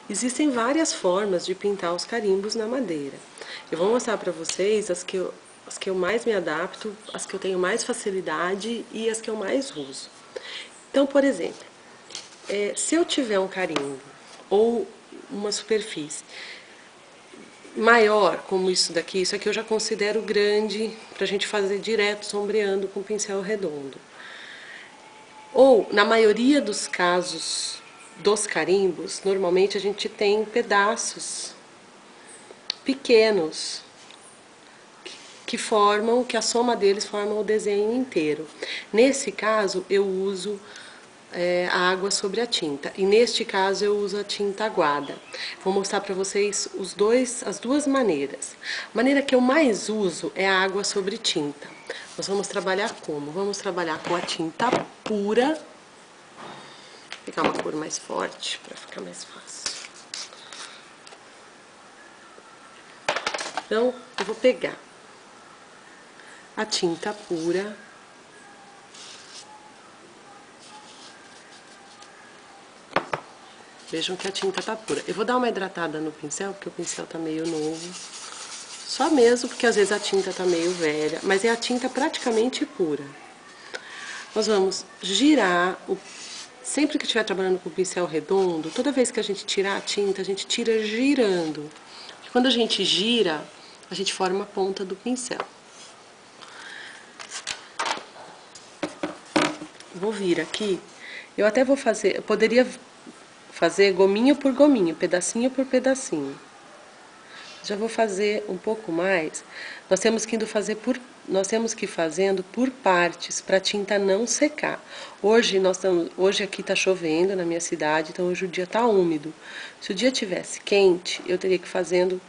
Existem várias formas de pintar os carimbos na madeira. Eu vou mostrar para vocês as que eu mais me adapto, as que eu tenho mais facilidade e as que eu mais uso. Então, por exemplo, se eu tiver um carimbo ou uma superfície maior, como isso aqui eu já considero grande para a gente fazer direto sombreando com pincel redondo. Ou, na maioria dos casos dos carimbos, normalmente a gente tem pedaços pequenos que a soma deles forma o desenho inteiro. Nesse caso, eu uso a água sobre a tinta. E neste caso eu uso a tinta aguada. Vou mostrar para vocês as duas maneiras. A maneira que eu mais uso é a água sobre tinta. Nós vamos trabalhar como? Vamos trabalhar com a tinta pura. Vou pegar uma cor mais forte para ficar mais fácil. Então, eu vou pegar a tinta pura. Vejam que a tinta tá pura. Eu vou dar uma hidratada no pincel, porque o pincel tá meio novo. Só mesmo porque às vezes a tinta tá meio velha, mas é a tinta praticamente pura. Nós vamos girar, sempre que estiver trabalhando com o pincel redondo, toda vez que a gente tirar a tinta, a gente tira girando. Quando a gente gira, a gente forma a ponta do pincel. Vou vir aqui, eu até vou fazer, eu poderia fazer gominho por gominho, pedacinho por pedacinho. Já vou fazer um pouco mais. Nós temos que ir fazendo por partes para a tinta não secar. Hoje aqui está chovendo na minha cidade, então hoje o dia está úmido. Se o dia tivesse quente, eu teria que ir fazendo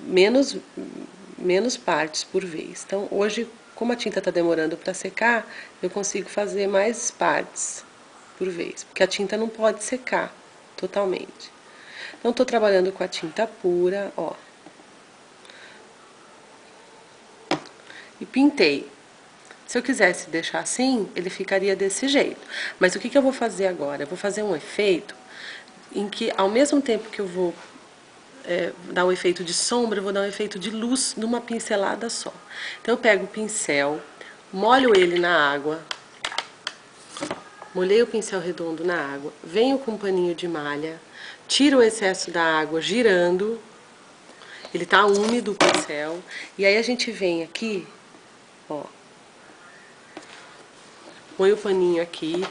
menos partes por vez. Então hoje, como a tinta está demorando para secar, eu consigo fazer mais partes por vez, porque a tinta não pode secar totalmente. Então, estou trabalhando com a tinta pura, ó. E pintei. Se eu quisesse deixar assim, ele ficaria desse jeito. Mas o que eu vou fazer agora? Eu vou fazer um efeito em que, ao mesmo tempo que eu vou dar um efeito de sombra, eu vou dar um efeito de luz numa pincelada só. Então, eu pego o pincel, molho ele na água. Molhei o pincel redondo na água, venho com um paninho de malha, tiro o excesso da água girando, ele tá úmido o pincel, e aí a gente vem aqui, ó, põe o paninho aqui,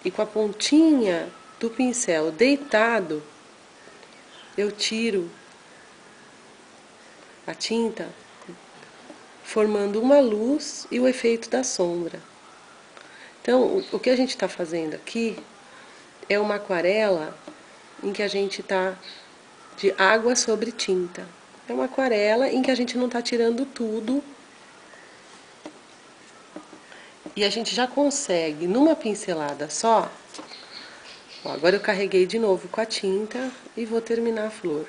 e com a pontinha do pincel deitado, eu tiro a tinta, formando uma luz e o efeito da sombra. Então, o que a gente está fazendo aqui é uma aquarela em que a gente está de água sobre tinta. É uma aquarela em que a gente não está tirando tudo. E a gente já consegue, numa pincelada só, ó, agora eu carreguei de novo com a tinta e vou terminar a flor.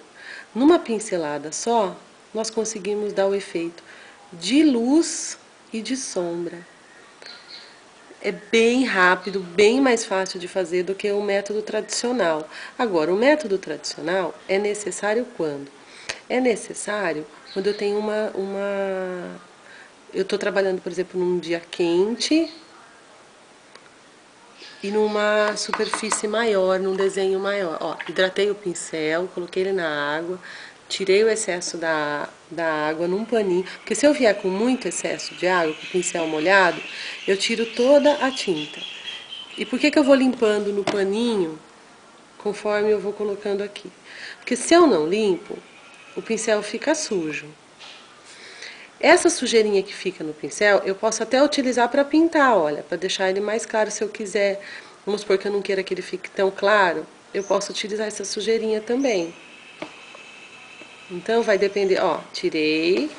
Numa pincelada só, nós conseguimos dar o efeito de luz e de sombra. É bem rápido, bem mais fácil de fazer do que o método tradicional. Agora, o método tradicional é necessário quando? É necessário quando eu tenho eu estou trabalhando, por exemplo, num dia quente e numa superfície maior, num desenho maior. Ó, hidratei o pincel, coloquei ele na água, tirei o excesso da água num paninho, porque se eu vier com muito excesso de água, com o pincel molhado, eu tiro toda a tinta. E por que eu vou limpando no paninho, conforme eu vou colocando aqui? Porque se eu não limpo, o pincel fica sujo. Essa sujeirinha que fica no pincel, eu posso até utilizar para pintar, olha, para deixar ele mais claro se eu quiser. Vamos supor que eu não queira que ele fique tão claro, eu posso utilizar essa sujeirinha também. Então, vai depender, ó, tirei,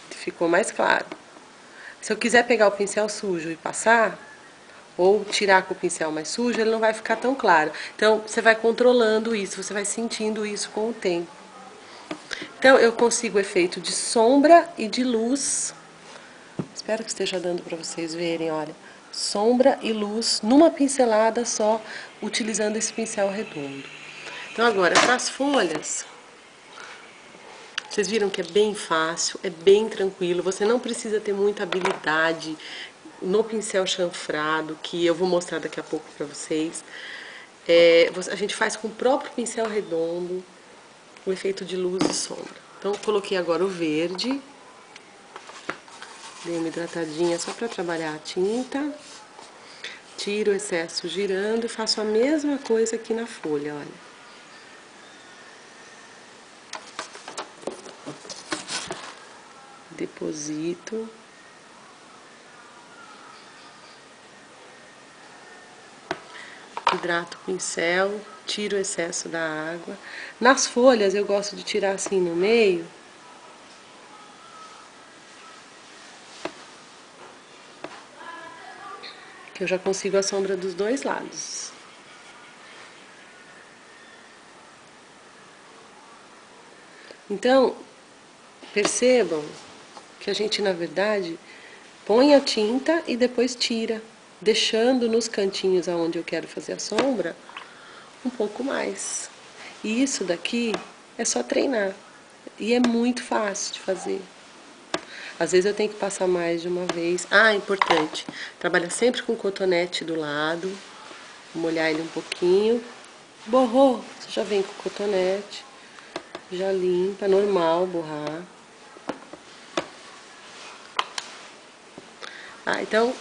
ficou mais claro. Se eu quiser pegar o pincel sujo e passar, ou tirar com o pincel mais sujo, ele não vai ficar tão claro. Então, você vai controlando isso, você vai sentindo isso com o tempo. Então, eu consigo o efeito de sombra e de luz. Espero que esteja dando para vocês verem, olha. sombra e luz numa pincelada só, utilizando esse pincel redondo. Então agora, para as folhas, vocês viram que é bem fácil, é bem tranquilo, você não precisa ter muita habilidade no pincel chanfrado, que eu vou mostrar daqui a pouco para vocês. A gente faz com o próprio pincel redondo, o efeito de luz e sombra. Então, eu coloquei agora o verde, dei uma hidratadinha só para trabalhar a tinta, tiro o excesso girando e faço a mesma coisa aqui na folha, olha. Deposito. Hidrato o pincel, tiro o excesso da água. Nas folhas eu gosto de tirar assim no meio. Que eu já consigo a sombra dos dois lados. Então, percebam que a gente, na verdade, põe a tinta e depois tira, deixando nos cantinhos aonde eu quero fazer a sombra um pouco mais. E isso daqui é só treinar. E é muito fácil de fazer. Às vezes eu tenho que passar mais de uma vez. Ah, importante, trabalha sempre com cotonete do lado. Molhar ele um pouquinho. Borrou, você já vem com o cotonete. Já limpa, normal borrar. Ah, então,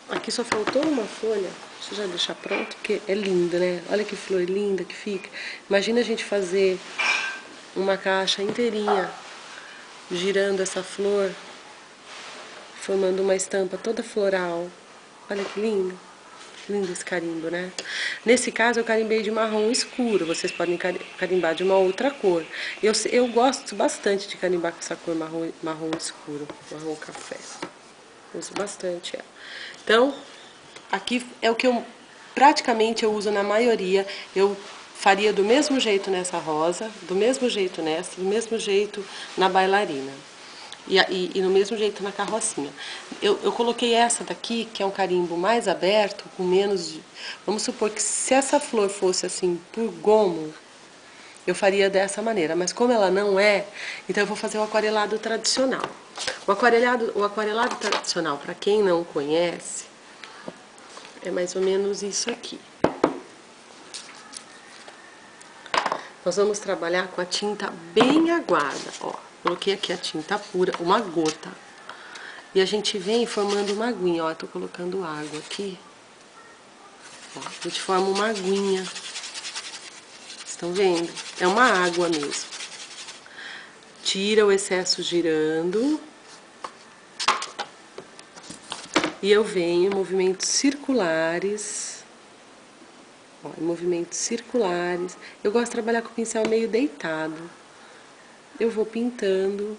aqui só faltou uma folha. Deixa eu já deixar pronto, porque é lindo, né? Olha que flor linda que fica. Imagina a gente fazer uma caixa inteirinha, girando essa flor, formando uma estampa toda floral. Olha que lindo. Lindo esse carimbo, né? Nesse caso eu carimbei de marrom escuro, vocês podem carimbar de uma outra cor. Eu gosto bastante de carimbar com essa cor marrom escuro, marrom café. Uso bastante ela. Então, aqui é o que praticamente eu uso na maioria. Eu faria do mesmo jeito nessa rosa, do mesmo jeito nessa, do mesmo jeito na bailarina. E no mesmo jeito na carrocinha. Eu coloquei essa daqui, que é um carimbo mais aberto, com menos de... Vamos supor que se essa flor fosse assim, por gomo, eu faria dessa maneira. Mas como ela não é, então eu vou fazer o aquarelado tradicional. O aquarelado tradicional, para quem não conhece, é mais ou menos isso aqui. Nós vamos trabalhar com a tinta bem aguada, ó. Coloquei aqui a tinta pura, uma gota. E a gente vem formando uma aguinha, ó. Tô colocando água aqui. Ó, a gente forma uma aguinha. Estão vendo? É uma água mesmo. Tira o excesso girando. E eu venho em movimentos circulares. Ó, em movimentos circulares. Eu gosto de trabalhar com o pincel meio deitado. Eu vou pintando.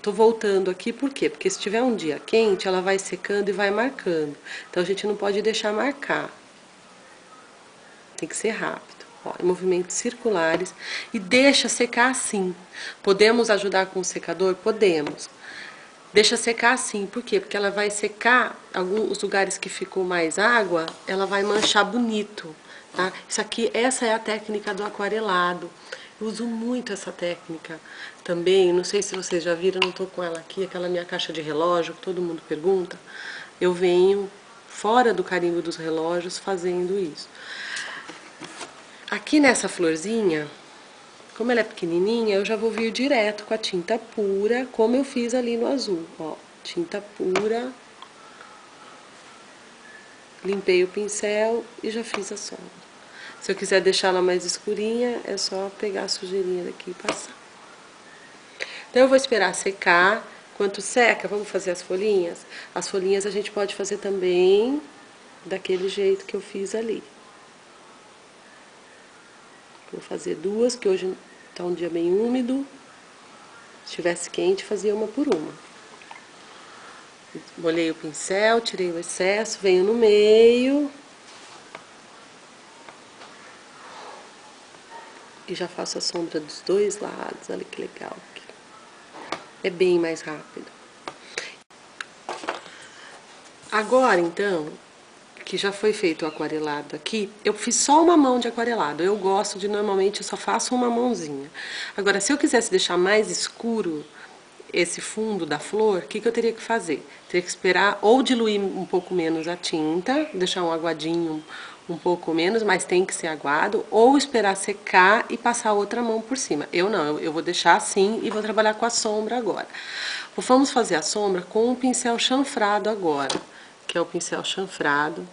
Tô voltando aqui, por quê? Porque se tiver um dia quente, ela vai secando e vai marcando. Então, a gente não pode deixar marcar. Tem que ser rápido. Ó, em movimentos circulares. E deixa secar assim. Podemos ajudar com o secador? Podemos. Deixa secar assim, por quê? Porque ela vai secar, alguns lugares que ficou mais água, ela vai manchar bonito, tá? Isso aqui, essa é a técnica do aquarelado. Eu uso muito essa técnica também, não sei se vocês já viram, não tô com ela aqui, aquela minha caixa de relógio, que todo mundo pergunta. Eu venho fora do carimbo dos relógios fazendo isso. Aqui nessa florzinha, como ela é pequenininha, eu já vou vir direto com a tinta pura, como eu fiz ali no azul, ó, tinta pura. Limpei o pincel e já fiz a sombra. Se eu quiser deixar ela mais escurinha, é só pegar a sujeirinha daqui e passar. Então eu vou esperar secar. Enquanto seca, vamos fazer as folhinhas? As folhinhas a gente pode fazer também daquele jeito que eu fiz ali. Vou fazer duas, que hoje tá um dia bem úmido. Se estivesse quente, fazia uma por uma. Molhei o pincel, tirei o excesso, venho no meio. E já faço a sombra dos dois lados, olha que legal. É bem mais rápido. Agora, então, que já foi feito o aquarelado aqui, eu fiz só uma mão de aquarelado. Eu gosto de, normalmente, eu só faço uma mãozinha. Agora, se eu quisesse deixar mais escuro esse fundo da flor, o que eu teria que fazer? Teria que esperar ou diluir um pouco menos a tinta, deixar um aguadinho um pouco menos, mas tem que ser aguado, ou esperar secar e passar outra mão por cima. Eu não, eu vou deixar assim e vou trabalhar com a sombra agora. Vamos fazer a sombra com um pincel chanfrado agora, que é o pincel chanfrado,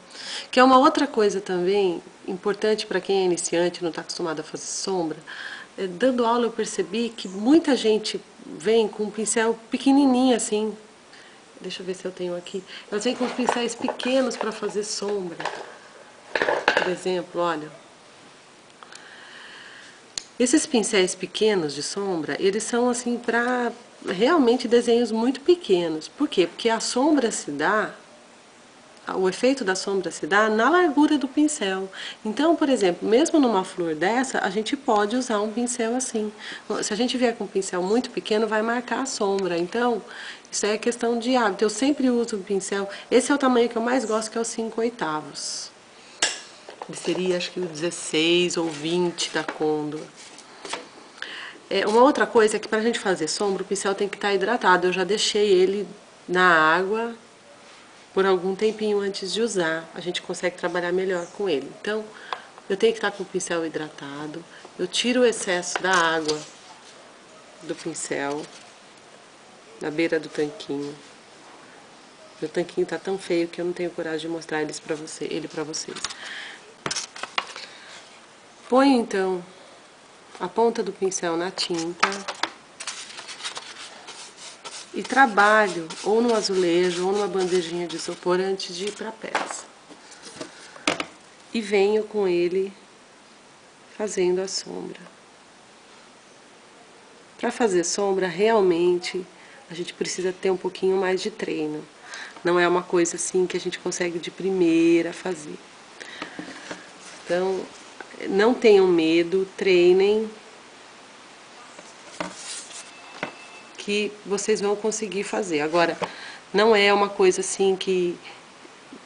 que é uma outra coisa também importante para quem é iniciante, não está acostumado a fazer sombra. Dando aula eu percebi que muita gente vem com um pincel pequenininho assim. Deixa eu ver se eu tenho aqui. Elas vêm com os pincéis pequenos para fazer sombra. Por exemplo, olha. Esses pincéis pequenos de sombra, eles são assim para realmente desenhos muito pequenos. Por quê? Porque a sombra se dá, o efeito da sombra se dá na largura do pincel. Então, por exemplo, mesmo numa flor dessa, a gente pode usar um pincel assim. Se a gente vier com um pincel muito pequeno, vai marcar a sombra. Então, isso é questão de hábito. Eu sempre uso um pincel, esse é o tamanho que eu mais gosto, que é o 5/8. Ele seria, acho que o 16 ou 20 da Condor. Uma outra coisa é que para a gente fazer sombra, o pincel tem que estar hidratado. Eu já deixei ele na água por algum tempinho antes de usar. A gente consegue trabalhar melhor com ele. Então, eu tenho que estar com o pincel hidratado. Eu tiro o excesso da água do pincel na beira do tanquinho. Meu tanquinho está tão feio que eu não tenho coragem de mostrar ele para vocês. Ponho então a ponta do pincel na tinta e trabalho ou no azulejo ou numa bandejinha de isopor antes de ir para a peça. E venho com ele fazendo a sombra. Para fazer sombra, realmente, a gente precisa ter um pouquinho mais de treino. Não é uma coisa assim que a gente consegue de primeira fazer. Então, não tenham medo, treinem, que vocês vão conseguir fazer. Agora, não é uma coisa assim que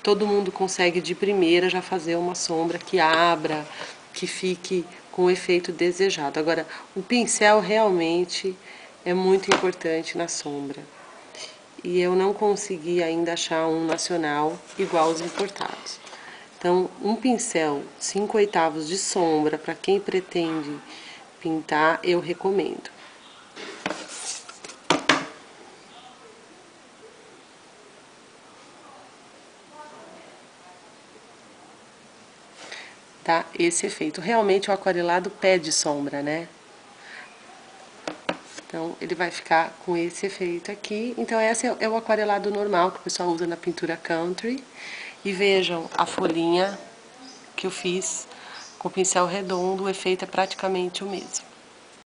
todo mundo consegue de primeira já fazer uma sombra que abra, que fique com o efeito desejado. Agora, o pincel realmente é muito importante na sombra. E eu não consegui ainda achar um nacional igual aos importados. Então, um pincel 5/8 de sombra, para quem pretende pintar, eu recomendo. Tá? Esse efeito. Realmente o aquarelado pede sombra, né? Então, ele vai ficar com esse efeito aqui. Então, esse é o aquarelado normal que o pessoal usa na pintura country. E vejam a folhinha que eu fiz com o pincel redondo, o efeito é praticamente o mesmo.